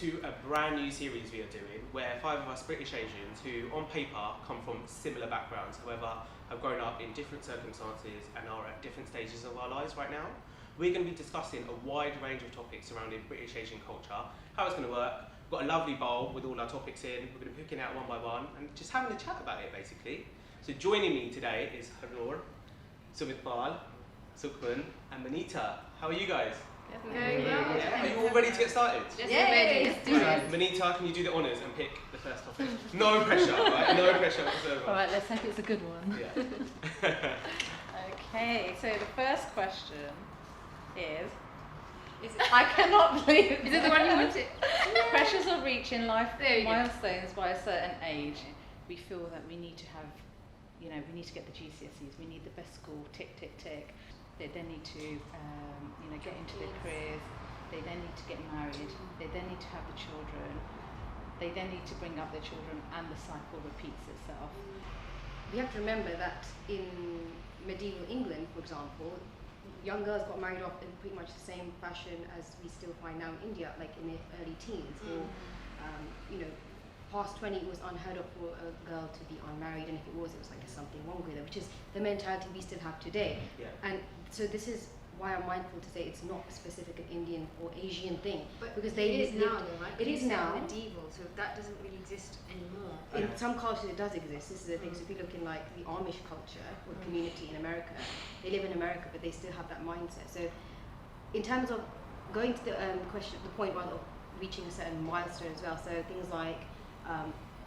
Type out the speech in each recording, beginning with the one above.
to a brand new series we are doing where 5 of us British Asians who on paper come from similar backgrounds, however have grown up in different circumstances and are at different stages of our lives right now. We're going to be discussing a wide range of topics surrounding British Asian culture, how it's going to work. We've got a lovely bowl with all our topics in. We're going to be picking out one by one and just having a chat about it basically. So joining me today is Hernoor, Sumit Singh, Sukhman and Monita. How are you guys? Very well. Yeah. Are you all ready to get started? Yes, ready. Monita, can you do the honours and pick the first topic? No pressure, right? No pressure whatsoever. All right, let's hope it's a good one. Yeah. Okay, so the first question is I cannot believe Is it the one you wanted? pressures of reaching life There you go. milestones by a certain age. We feel that we need to have, we need to get the GCSEs, we need the best school, tick, tick, tick. They then need to, get into their careers. They then need to get married. They then need to have the children. They then need to bring up their children, and the cycle repeats itself. We have to remember that in medieval England, for example, young girls got married off in pretty much the same fashion as we still find now in India, like in their early teens. Or, past 20, it was unheard of for a girl to be unmarried, and if it was like there's something wrong with her, which is the mentality we still have today. Yeah. And so this is why I'm mindful to say it's not a specific an Indian or Asian thing, But because it is now, though, right? It is You said now. medieval, so that doesn't really exist anymore. In some cultures it does exist. This is the thing. So if you look in like the Amish culture or community in America, they live in America, but they still have that mindset. So in terms of going to the point rather of reaching a certain milestone as well. So things like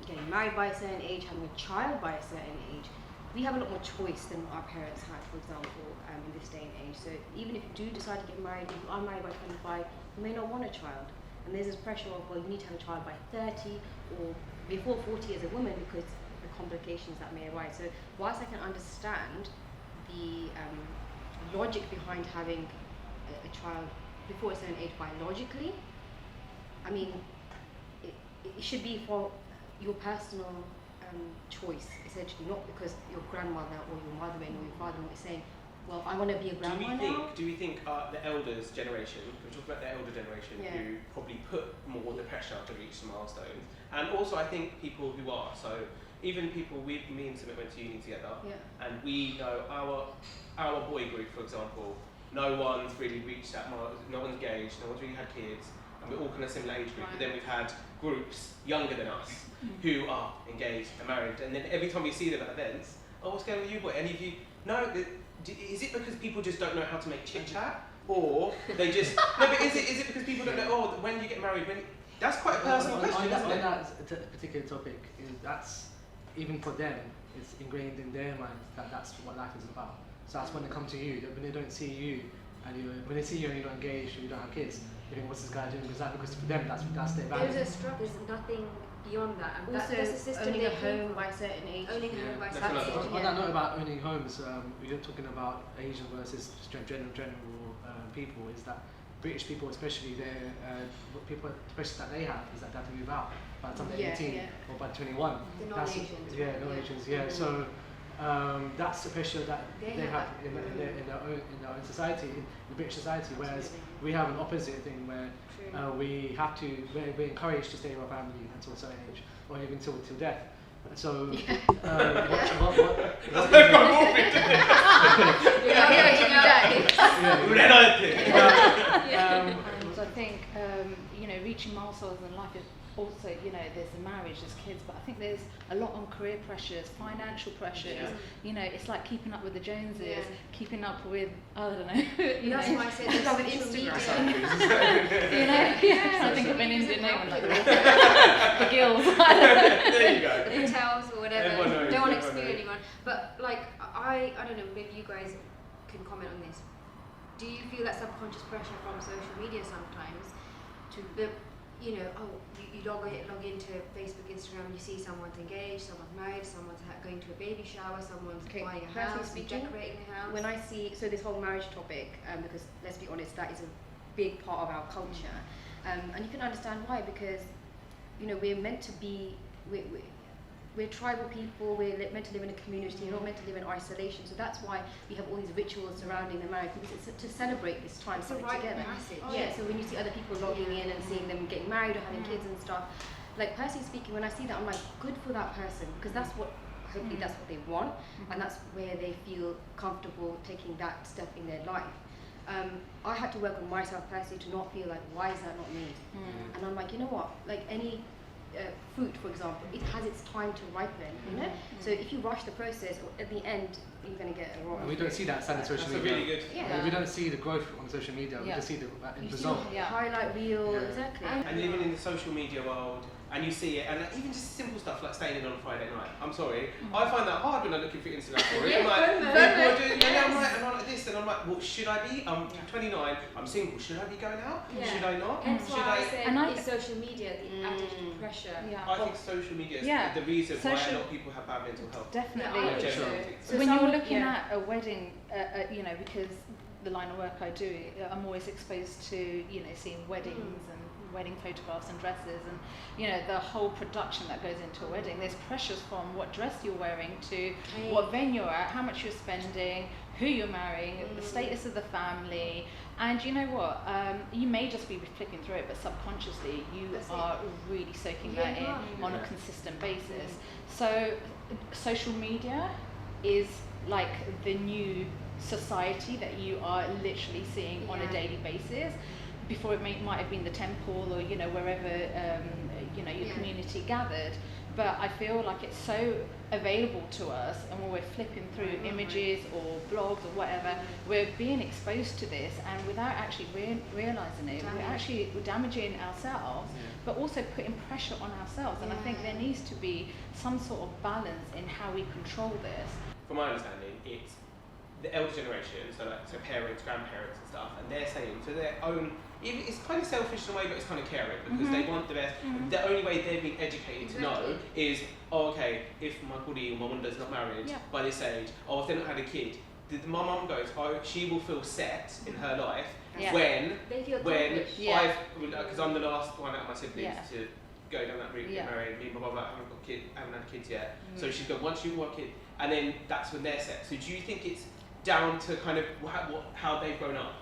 getting married by a certain age, having a child by a certain age. We have a lot more choice than our parents had, for example, in this day and age. So even if you do decide to get married, if you are married by 25, you may not want a child. And there's this pressure of, well, you need to have a child by 30 or before 40 as a woman because the complications that may arise. So whilst I can understand the logic behind having a child before a certain age biologically, I mean, it should be for your personal choice, essentially, not because your grandmother or your mother-in or your father-in-law is saying, well, I want to be a grandma now. Do we think the elders' generation, we talk about the elder generation who probably put more the pressure to reach the milestones, and also I think people who are, so even people, me and Sumit went to uni together, and we know our boy group, for example, no one's really reached that milestone, no one's engaged, no one's really had kids, and we're all kind of similar age group, but then we've had groups younger than us who are engaged and married, and then every time we see them at events, oh, what's going on with you, boy? Any of you? No, is it because people just don't know how to make chit chat, or they just no? But is it because people don't know? Oh, when do you get married? That's quite a personal question. On that particular topic, that's even for them, it's ingrained in their minds that that's what life is about. So that's when they come to you. When they don't see you, and when they see you and you're not engaged, and you don't have kids, they think, what's this guy doing? Because for them, that's their value. There's a struggle. There's nothing beyond that. And Also, that's a system owning they a home by a certain age. Owning a home by That's certain another age. one. On that note about owning homes, we're talking about Asian versus general people. Is that British people, especially people, especially that they have, is that they have to move out by the time they're 18 or by 21. The non-Asians. non-Asians. So that's the pressure that they have in their own society, in the British society. Whereas we have an opposite thing where we're encouraged to stay with our family until a certain age, or even till death. So, So I think reaching milestones in life is also there's the marriage, there's kids, but I think there's a lot on career pressures, financial pressures. It's like keeping up with the Joneses, keeping up with I don't know. That's why I said there's Like social media. I think of an Indian name like the Gills. There you go. The Patels or whatever. Everyone knows, Don't want to everyone exclude knows. anyone. But like I don't know, maybe you guys can comment on this. Do you feel that subconscious pressure from social media sometimes to the you log into Facebook, Instagram, and you see someone's engaged, someone's married, someone's going to a baby shower, someone's buying a house, decorating a house. When I see this whole marriage topic, because let's be honest, that is a big part of our culture, and you can understand why, because we're meant to be we're tribal people, meant to live in a community, we're not meant to live in isolation. So that's why we have all these rituals surrounding the marriage, because it's to celebrate this time coming together. Yeah, so when you see other people logging in and seeing them getting married or having kids and stuff, like personally speaking, when I see that, I'm like, good for that person, because that's what, hopefully that's what they want, and that's where they feel comfortable taking that step in their life. I had to work on myself personally to not feel like, why is that not me? And I'm like, you know what, like any fruit, for example, it has its time to ripen, you know? So if you rush the process, at the end, you're going to get a rotten. We don't see that side of social media. Really good. We don't see the growth on social media, we just see the end result. Highlight reel, exactly. And living in the social media world, and you see it, and even just simple stuff like staying in on a Friday night. I'm sorry, I find that hard when I'm looking for Instagram story. I'm like, people are doing, and I'm like this, and I'm like, well, should I be? I'm 29, I'm single. Should I be going out? Should I not? Hence should why I said it's social media, the added pressure. I think social media is the reason why a lot of people have bad mental health. Definitely. So when you're looking at a wedding, you know, because the line of work I do, I'm always exposed to, you know, seeing weddings and wedding photographs and dresses, and you know, the whole production that goes into a wedding. There's pressures from what dress you're wearing to what venue you're at, how much you're spending, who you're marrying, the status of the family. And you know what, you may just be flicking through it, but subconsciously you are really soaking that in on a consistent basis. So social media is like the new society that you are literally seeing on a daily basis. Before it might have been the temple, or you know, wherever you know, your community gathered. But I feel like it's so available to us, and when we're flipping through images or blogs or whatever, we're being exposed to this, and without actually realizing it, we're damaging ourselves, but also putting pressure on ourselves. And I think there needs to be some sort of balance in how we control this. From my understanding, it's the elder generation, so parents, grandparents and stuff, and they're saying to their own, it's kind of selfish in a way, but it's kind of caring, because they want the best. The only way they've been educated to know is, oh, okay, if my buddy or my Munda's not married by this age, or if they've not had a kid, my mum goes, oh, she will feel set in her life when I've, because I'm the last one out of my siblings to go down that route, get married. Me and my brother haven't had kids yet. So she's got, once you want a kid, and then that's when they're set. So do you think it's down to kind of how they've grown up?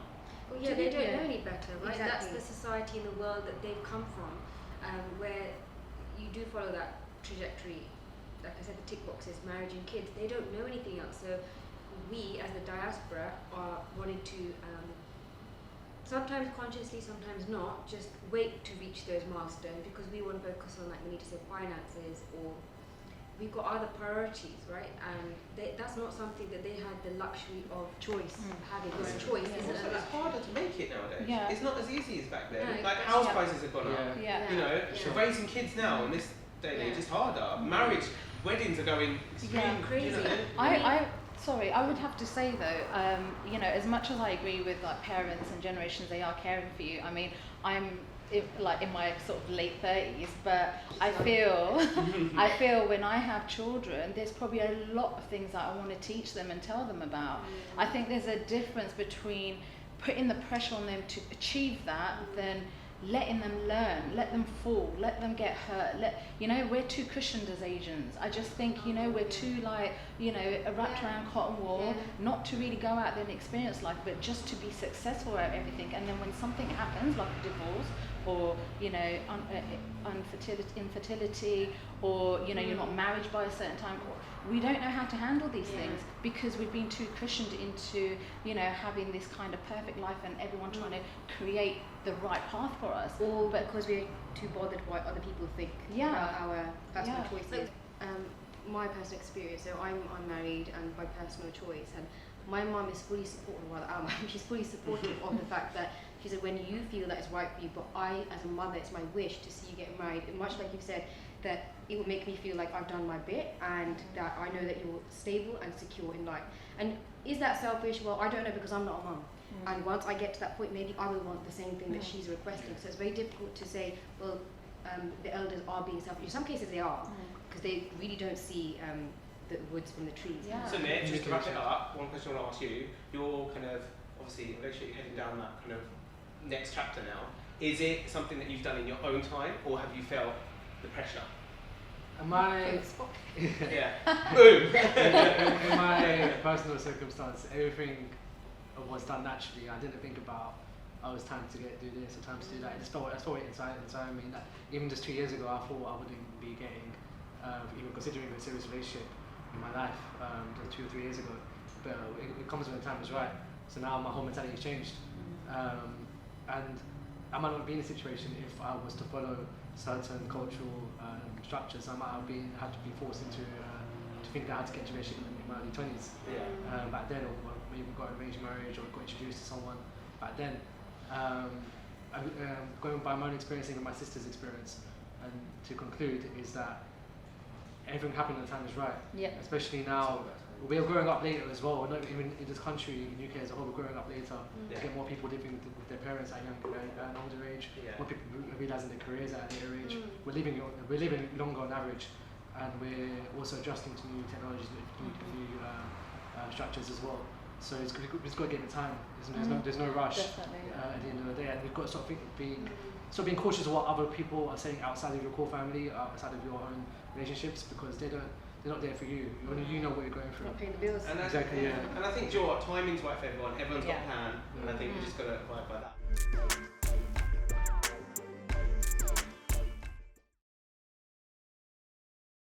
Well, they don't know any better, right? Exactly. That's the society and the world that they've come from, where you do follow that trajectory. Like I said, the tick boxes, marriage and kids, they don't know anything else. So we, as the diaspora, are wanting to, sometimes consciously, sometimes not, just wait to reach those milestones, because we want to focus on, like we need to say, finances, or we've got other priorities, right? And that's not something that they had the luxury of choice, having this choice. It's harder to make it nowadays. It's not as easy as back then. No, like house prices have gone up. You know, raising kids now in this day and age is harder. Marriage, weddings are going crazy. You know. I would have to say though, you know, as much as I agree with like parents and generations, they are caring for you. I mean, I'm in my sort of late 30s, but I feel when I have children, there's probably a lot of things that I want to teach them and tell them about. I think there's a difference between putting the pressure on them to achieve that than letting them learn, let them fall, let them get hurt. You know, we're too cushioned as Asians. I just think, you know, we're too like, you know, wrapped around cotton wool, not to really go out there and experience life, but just to be successful at everything. And then when something happens, like a divorce, or you know, infertility, or you know, you're not married by a certain time, we don't know how to handle these things because we've been too cushioned into, you know, having this kind of perfect life and everyone trying to create the right path for us. Or because we're too bothered by what other people think about our personal choices. My personal experience, so I'm married and by personal choice, and my mum is fully supportive, she's fully supportive of the fact that she said, when you feel that it's right for you, but I, as a mother, it's my wish to see you get married. And much like you've said, that it would make me feel like I've done my bit and that I know that you're stable and secure in life. And is that selfish? Well, I don't know, because I'm not a mum. And once I get to that point, maybe I will want the same thing that she's requesting. So it's very difficult to say, well, the elders are being selfish. In some cases they are, because they really don't see the woods from the trees. So Nick, just to wrap it up, one question I want to ask you. You're kind of, obviously, you're heading down that kind of next chapter now. Is it something that you've done in your own time, or have you felt the pressure My Yeah. Boom. in my personal circumstance, everything was done naturally. I didn't think about, oh, it's time to do this or time to do that. I just felt it inside me. That even just 2 years ago, I thought I wouldn't be getting, even considering a serious relationship in my life, just 2 or 3 years ago. But it comes when the time is right. So now my whole mentality has changed. And I might not be in a situation if I was to follow certain cultural structures. I might have to be forced into to think that I had to get into a relationship in my early 20s. Yeah. Back then, or maybe got arranged marriage or got introduced to someone back then. Going by my own experience and my sister's experience, and to conclude is that everything happened when the time is right. Yeah. Especially now, we're growing up later as well. Not even in this country, in UK as a whole, we're growing up later. Yeah. To get more people living with their parents at an older age. Yeah. More people realising their careers at a later age. We're living longer on average, and we're also adjusting to new technologies, new structures as well. So it's got to get the time. There's no rush at the end of the day, and we've got to stop being cautious of what other people are saying outside of your core family, outside of your own relationships, because they're not there for you. Only you know what you're going through. Not paying the bills. And Exactly. Yeah. And I think, do you know what, timing's right for everyone. Everyone's got a plan, and I think we just got to abide by that.